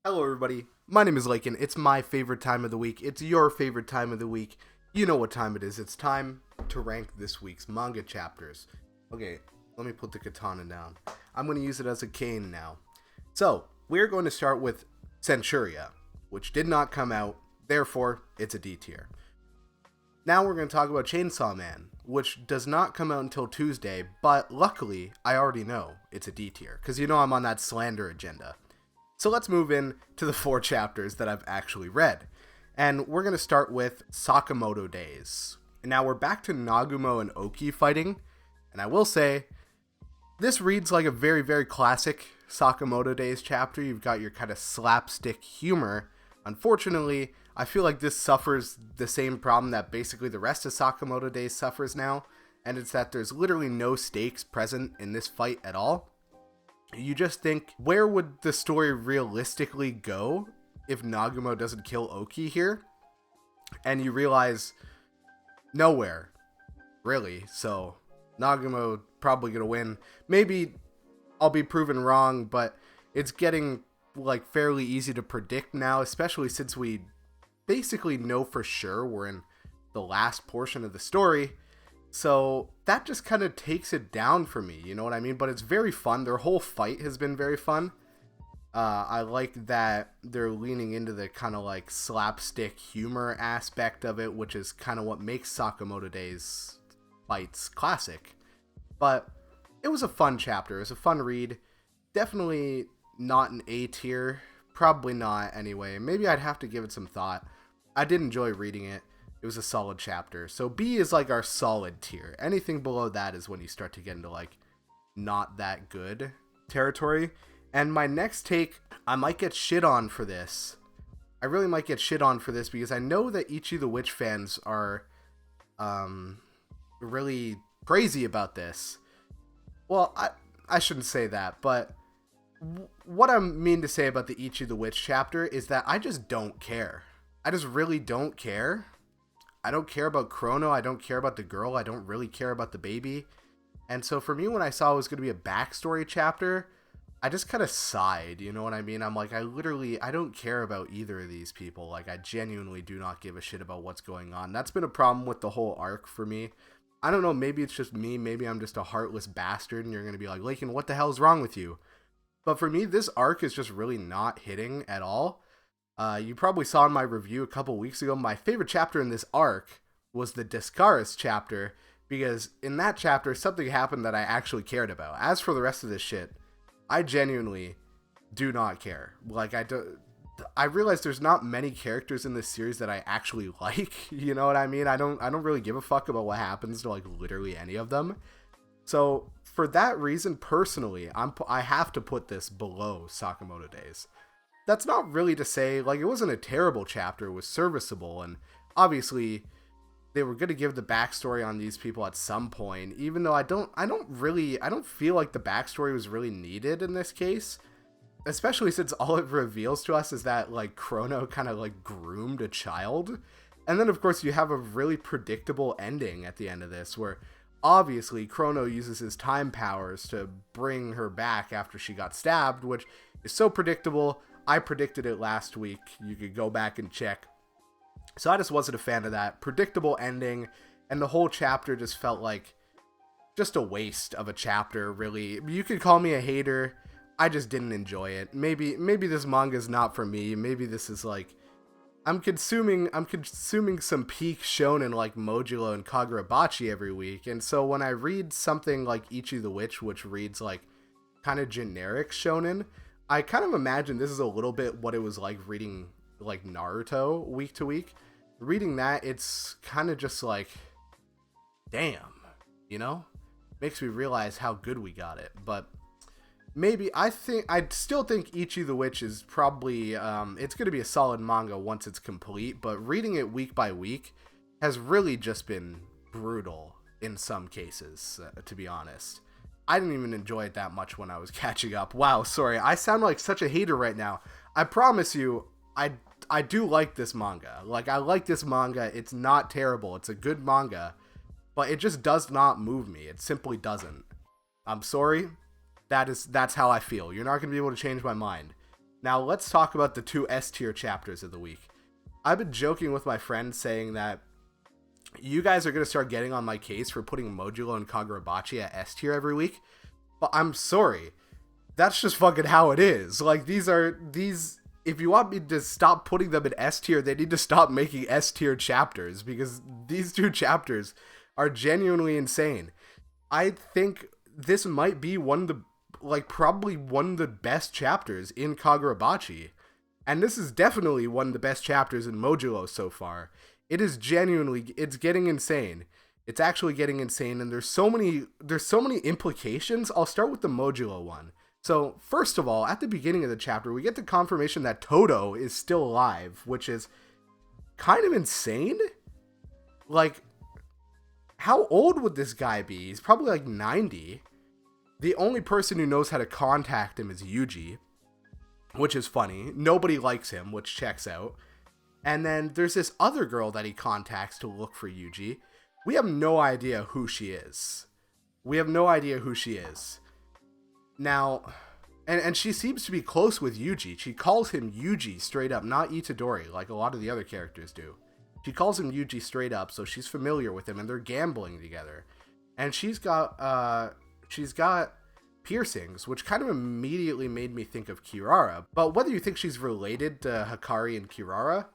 Hello everybody, my name is Lakin. It's my favorite time of the week. It's your favorite time of the week. You know what time it is. It's time to rank this week's manga chapters. Okay, let me put the katana down. I'm going to use it as a cane now. So, we're going to start with Centuria, which did not come out, therefore it's a D tier. Now we're going to talk about Chainsaw Man, which does not come out until Tuesday, but luckily I already know it's a D tier, because you know I'm on that slander agenda. So let's move in to the 4 chapters that I've actually read. And we're going to start with Sakamoto Days. And now we're back to Nagumo and Oki fighting. And I will say, this reads like a very, very classic Sakamoto Days chapter. You've got your kind of slapstick humor. Unfortunately, I feel like this suffers the same problem that basically the rest of Sakamoto Days suffers now. And it's that there's literally no stakes present in this fight at all. You just think, where would the story realistically go if Nagumo doesn't kill Oki here? And you realize, nowhere, really. So, Nagumo probably gonna win. Maybe I'll be proven wrong, but it's getting, like, fairly easy to predict now, especially since we basically know for sure we're in the last portion of the story. So that just kind of takes it down for me, you know what I mean? But it's very fun. Their whole fight has been very fun. I like that they're leaning into the kind of like slapstick humor aspect of it, which is kind of what makes Sakamoto Days fights classic. But it was a fun chapter. It was a fun read. Definitely not an A tier. Probably not anyway. Maybe I'd have to give it some thought. I did enjoy reading it. It was a solid chapter. So B is like our solid tier. Anything below that is when you start to get into like not that good territory. And my next take, I might get shit on for this. I really might get shit on for this because I know that Ichi the Witch fans are really crazy about this. Well, I shouldn't say that, but what I mean to say about the Ichi the Witch chapter is that I just don't care. I just really don't care. I don't care about Chrono, I don't care about the girl, I don't really care about the baby. And so for me, when I saw it was going to be a backstory chapter, I just kind of sighed, you know what I mean? I'm like, I don't care about either of these people. Like, I genuinely do not give a shit about what's going on. That's been a problem with the whole arc for me. I don't know, maybe it's just me, maybe I'm just a heartless bastard, and you're going to be like, Lakin, what the hell is wrong with you? But for me, this arc is just really not hitting at all. You probably saw in my review a couple weeks ago, my favorite chapter in this arc was the Descaris chapter, because in that chapter, something happened that I actually cared about. As for the rest of this shit, I genuinely do not care. Like, I realize there's not many characters in this series that I actually like, you know what I mean? I don't really give a fuck about what happens to, like, literally any of them. So, for that reason, personally, I have to put this below Sakamoto Days. That's not really to say, like, it wasn't a terrible chapter, it was serviceable, and obviously they were going to give the backstory on these people at some point, even though I don't feel like the backstory was really needed in this case, especially since all it reveals to us is that, like, Chrono kind of, like, groomed a child, and then, of course, you have a really predictable ending at the end of this, where obviously Chrono uses his time powers to bring her back after she got stabbed, which is so predictable. I predicted it last week. You could go back and check. So I just wasn't a fan of that. Predictable ending, and the whole chapter just felt like just a waste of a chapter, really. You could call me a hater. I just didn't enjoy it. Maybe this manga is not for me. Maybe this is like I'm consuming some peak shonen like Modulo and Kagurabachi every week. And so when I read something like Ichi the Witch, which reads like kind of generic shonen, I kind of imagine this is a little bit what it was like reading like Naruto week to week. Reading that, it's kind of just like, damn, you know? Makes me realize how good we got it. But maybe, I still think Ichi the Witch is probably, it's going to be a solid manga once it's complete, but reading it week by week has really just been brutal in some cases, to be honest. I didn't even enjoy it that much when I was catching up. Wow, sorry, I sound like such a hater right now. I promise you, I do like this manga. Like, I like this manga. It's not terrible. It's a good manga. But it just does not move me. It simply doesn't. I'm sorry. That's how I feel. You're not going to be able to change my mind. Now let's talk about the 2 S tier chapters of the week. I've been joking with my friends saying that you guys are going to start getting on my case for putting Modulo and Kagurabachi at S tier every week. But I'm sorry. That's just fucking how it is. Like, these, if you want me to stop putting them in S tier, they need to stop making S tier chapters, because these 2 chapters are genuinely insane. I think this might be probably one of the best chapters in Kagurabachi. And this is definitely one of the best chapters in Modulo so far. It is genuinely, it's getting insane. It's actually getting insane, and there's so many implications. I'll start with the Modulo one. So, first of all, at the beginning of the chapter, we get the confirmation that Todo is still alive, which is kind of insane. Like, how old would this guy be? He's probably like 90. The only person who knows how to contact him is Yuji, which is funny. Nobody likes him, which checks out. And then there's this other girl that he contacts to look for Yuji. We have no idea who she is. Now, and she seems to be close with Yuji. She calls him Yuji straight up, not Itadori, like a lot of the other characters do. She calls him Yuji straight up, so she's familiar with him, and they're gambling together. And she's got piercings, which kind of immediately made me think of Kirara. But whether you think she's related to Hikari and Kirara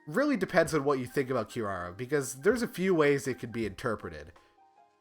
really depends on what you think about Kirara, because there's a few ways it could be interpreted.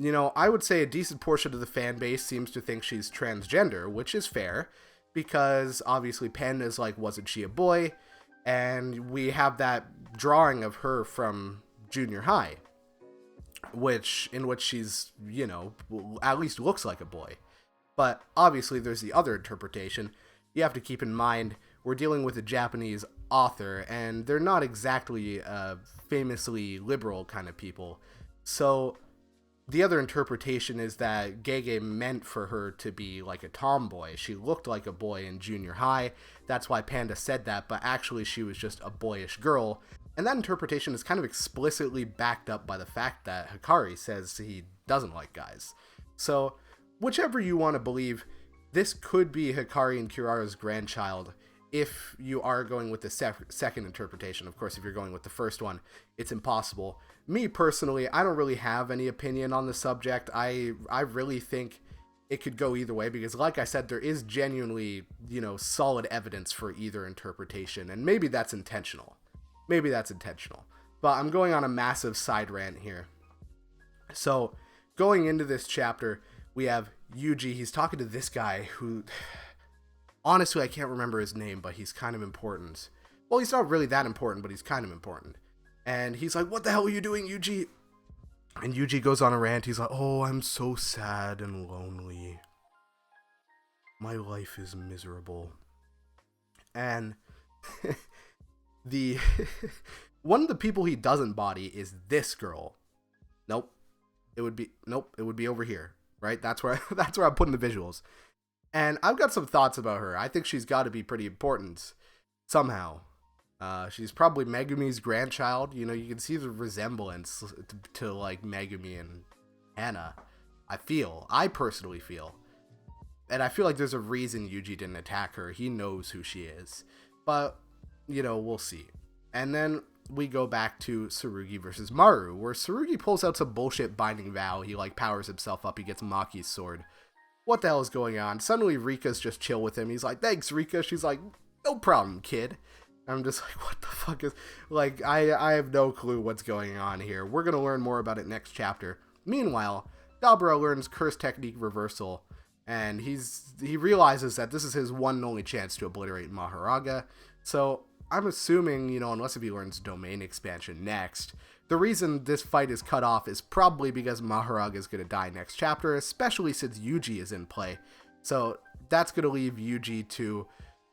You know, I would say a decent portion of the fan base seems to think she's transgender, which is fair, because obviously Panda's like, wasn't she a boy? And we have that drawing of her from junior high, in which she's, you know, at least looks like a boy. But obviously there's the other interpretation. You have to keep in mind, we're dealing with a Japanese author, and they're not exactly famously liberal kind of people. So the other interpretation is that Gege meant for her to be like a tomboy. She looked like a boy in junior high. That's why Panda said that, but actually she was just a boyish girl. And that interpretation is kind of explicitly backed up by the fact that Hikari says he doesn't like guys. So whichever you want to believe, this could be Hikari and Kirara's grandchild if you are going with the second interpretation. Of course, if you're going with the first one, it's impossible. Me, personally, I don't really have any opinion on the subject. I really think it could go either way, because like I said, there is genuinely, you know, solid evidence for either interpretation, and maybe that's intentional. But I'm going on a massive side rant here. So, going into this chapter, we have Yuji. He's talking to this guy who, honestly, I can't remember his name, but he's kind of important. Well, he's not really that important, but he's kind of important. And he's like, "What the hell are you doing, Yuji?" And Yuji goes on a rant. He's like, "Oh, I'm so sad and lonely. My life is miserable." And one of the people he doesn't body is this girl. Nope. It would be over here, right? That's where I'm putting the visuals. And I've got some thoughts about her. I think she's got to be pretty important somehow. She's probably Megumi's grandchild. You know, you can see the resemblance to like Megumi and Hana. I personally feel. And I feel like there's a reason Yuji didn't attack her. He knows who she is. But, you know, we'll see. And then we go back to Tsurugi versus Maru, where Tsurugi pulls out some bullshit binding vow. He like powers himself up. He gets Maki's sword. What the hell is going on? Suddenly Rika's just chill with him. He's like, "Thanks, Rika." She's like, "No problem, kid." I'm just like, what the fuck is... Like, I have no clue what's going on here. We're going to learn more about it next chapter. Meanwhile, Dabura learns curse technique reversal, and he realizes that this is his one and only chance to obliterate Maharaga. So I'm assuming, you know, unless if he learns domain expansion next, the reason this fight is cut off is probably because Maharaga is going to die next chapter, especially since Yuji is in play. So that's going to leave Yuji to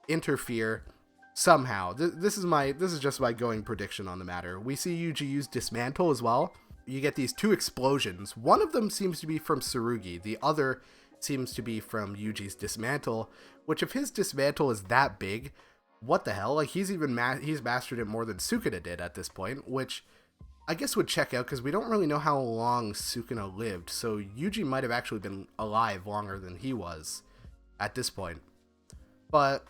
interfere somehow. This is just my going prediction on the matter. We see Yuji use dismantle as well. You get these 2 explosions. One of them seems to be from Tsurugi. The other seems to be from Yuji's dismantle, which if his dismantle is that big, what the hell? Like, he's mastered it more than Sukuna did at this point, which I guess would check out because we don't really know how long Sukuna lived. So Yuji might have actually been alive longer than he was at this point. But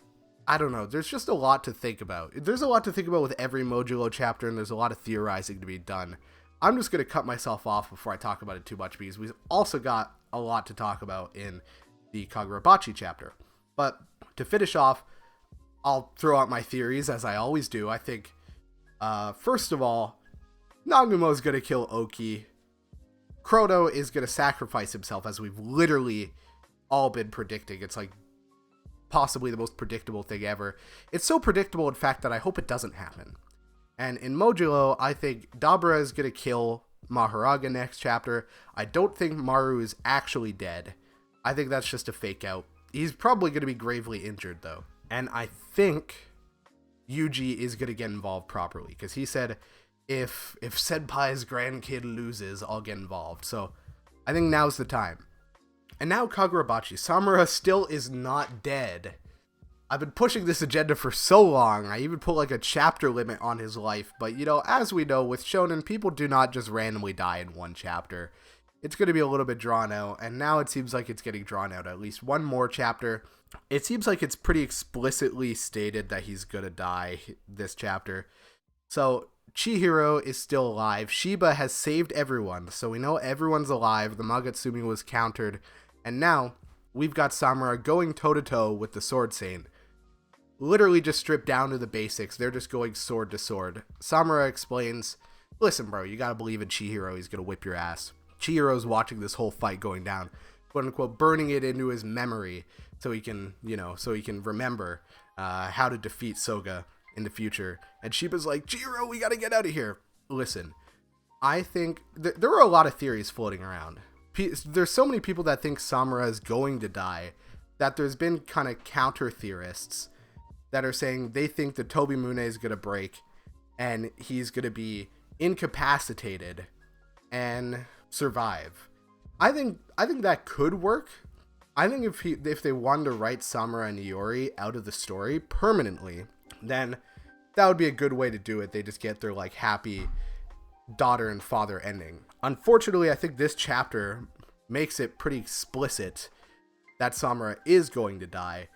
I don't know. There's just a lot to think about. There's a lot to think about with every Modulo chapter, and there's a lot of theorizing to be done. I'm just going to cut myself off before I talk about it too much, because we've also got a lot to talk about in the Kagurabachi chapter. But to finish off, I'll throw out my theories, as I always do. I think, first of all, Nagumo's going to kill Oki. Chrono is going to sacrifice himself, as we've literally all been predicting. It's like possibly the most predictable thing ever. It's so predictable, in fact, that I hope it doesn't happen. And in Modulo, I think Dabura is going to kill Mahoraga next chapter. I don't think Maru is actually dead. I think that's just a fake out. He's probably going to be gravely injured, though. And I think Yuji is going to get involved properly, because he said, if Senpai's grandkid loses, I'll get involved. So I think now's the time. And now Kagurabachi. Samura still is not dead. I've been pushing this agenda for so long. I even put like a chapter limit on his life. But, you know, as we know, with shonen, people do not just randomly die in one chapter. It's going to be a little bit drawn out. And now it seems like it's getting drawn out at least one more chapter. It seems like it's pretty explicitly stated that he's going to die this chapter. So Chihiro is still alive. Shiba has saved everyone. So we know everyone's alive. The Magatsumi was countered. And now we've got Samura going toe-to-toe with the Sword Saint. Literally just stripped down to the basics. They're just going sword to sword. Samura explains, listen, bro, you gotta believe in Chihiro. He's gonna whip your ass. Chihiro's watching this whole fight going down, quote-unquote, burning it into his memory so he can, you know, so he can remember how to defeat Soga in the future. And Shiba's like, Chihiro, we gotta get out of here. Listen, I think there are a lot of theories floating around. There's so many people that think Samura is going to die that there's been kind of counter theorists that are saying they think the Tobimune is going to break and he's going to be incapacitated and survive. I think that could work. I think if they wanted to write Samura and Iori out of the story permanently, then that would be a good way to do it. They just get their like happy daughter and father ending. Unfortunately, I think this chapter makes it pretty explicit that Samura is going to die,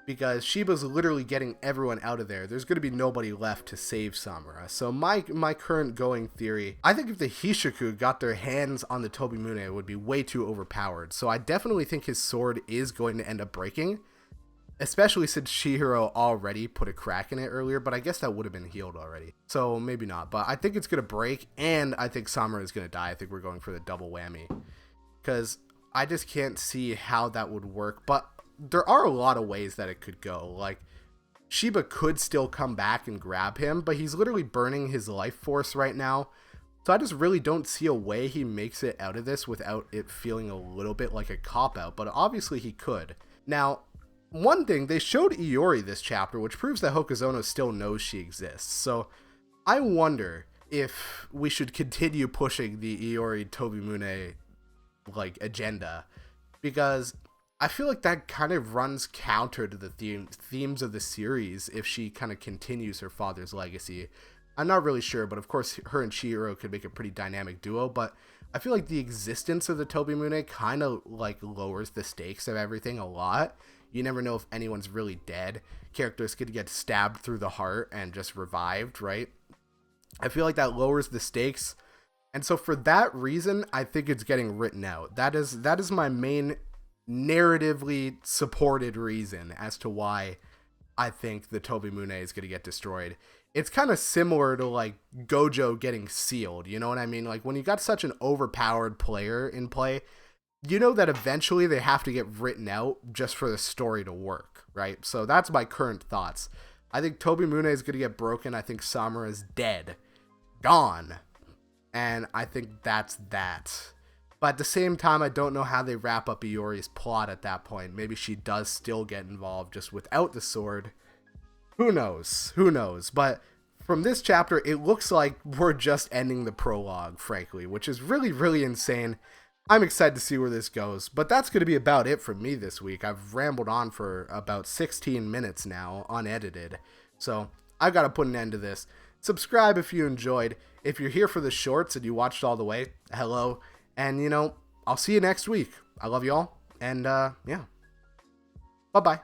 because Shiba's literally getting everyone out of there. There's going to be nobody left to save Samura. So my current going theory, I think if the Hishoku got their hands on the Tobimune, it would be way too overpowered. So I definitely think his sword is going to end up breaking, especially since Chihiro already put a crack in it earlier, but I guess that would have been healed already. So maybe not, but I think it's going to break, and I think Samura is going to die. I think we're going for the double whammy, because I just can't see how that would work. But there are a lot of ways that it could go. Like, Shiba could still come back and grab him, but he's literally burning his life force right now. So I just really don't see a way he makes it out of this without it feeling a little bit like a cop-out, but obviously he could. Now, one thing, they showed Iori this chapter, which proves that Hokuzono still knows she exists. So I wonder if we should continue pushing the Iori Tobimune like agenda, because I feel like that kind of runs counter to the themes of the series if she kind of continues her father's legacy. I'm not really sure, but of course her and Chihiro could make a pretty dynamic duo, but I feel like the existence of the Tobimune kind of like lowers the stakes of everything a lot. You never know if anyone's really dead. Characters could get stabbed through the heart and just revived, right? I feel like that lowers the stakes. And so for that reason, I think it's getting written out. That is my main narratively supported reason as to why I think the Tobimune is going to get destroyed. It's kind of similar to like Gojo getting sealed. You know what I mean? Like when you got such an overpowered player in play, you know that eventually they have to get written out just for the story to work, right? So that's my current thoughts. I think Tobimune is going to get broken. I think Samura is dead. Gone. And I think that's that. But at the same time, I don't know how they wrap up Iori's plot at that point. Maybe she does still get involved just without the sword. Who knows? Who knows? But from this chapter, it looks like we're just ending the prologue, frankly, which is really, really insane. I'm excited to see where this goes, but that's going to be about it for me this week. I've rambled on for about 16 minutes now, unedited, so I've got to put an end to this. Subscribe if you enjoyed. If you're here for the shorts and you watched all the way, hello, and, you know, I'll see you next week. I love you all, and, yeah, bye-bye.